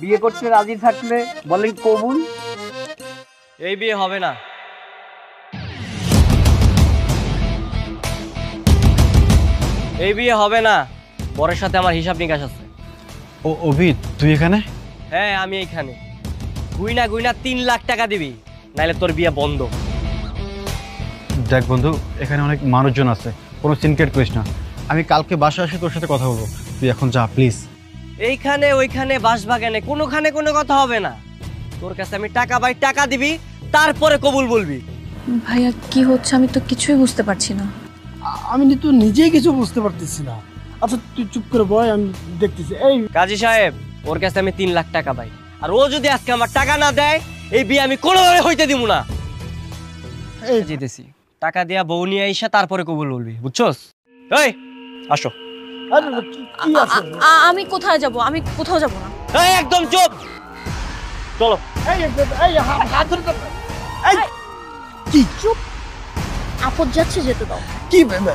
বিয়ে করতে রাজি থাকলে বলেন কবুল। এই বিয়ে হবে না। এই বিয়ে হবে না। বরের সাথে আমার হিসাব নিকাশ আছে। ও অভি, তুই এখানে? হ্যাঁ, আমি এইখানে। গুইনা গুইনা 3 লাখ টাকা দিবি, নাইলে তোর বিয়ে বন্ধ। দেখ বন্ধু, এখানে অনেক মানুষজন আছে, কোনো সিনক্রেট করিস না। আমি কালকে বাসায় এসে তোর সাথে কথা বলবো, তুই এখন যা প্লিজ। এইখানে ওইখানে বাসবাগানে কোনোখানে কোনো কথা হবে না। তোর কাছে আমি টাকা পাই, টাকা দিবি, তারপরে কবুল বলবি। ভাইয়া কি হচ্ছে আমি তো কিছুই বুঝতে পারছি না। আমি তো নিজেই কিছু বুঝতে পারতেছি না। আচ্ছা তুই চুপ করে বয়, আমি দেখতেছি। এই কাজী সাহেব, ওর কাছে আমি 3 লাখ টাকা পাই, আর ও যদি আজকে আমার টাকা না দেয়, এই বিয়ে আমি কোনোভাবে হইতে দিব না। এই জিতেছি, টাকা দিয়া বউ নিয়ে আইসা তারপরে কবুল বলবি, বুঝছস? এই আসো। কি আছে? আমি কোথায় যাব? আমি কোথাও যাব না। এই একদম চুপ, চলো। হাত ধরে এই কি চুপ? আপদ যাচ্ছে, যেতে দাও। কি ভেবে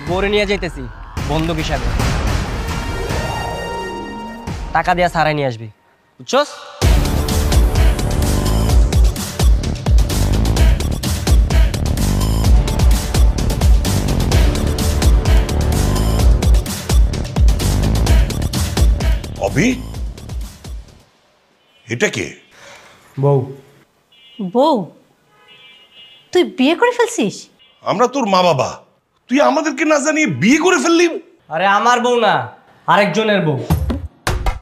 বউরে নিয়ে যাইতেছি বন্ধক হিসাবে, টাকা দিয়া সারাই নিয়ে আসবি, বুঝছস? অভি, এটা কে? বউ। বউ? তুই বিয়ে করে ফেলছিস? আমরা তোর মা বাবা, তুই আমাদেরকে না জানিয়ে বিয়ে করে ফেললি? আরে আমার বউ না, আরেকজনের বউ।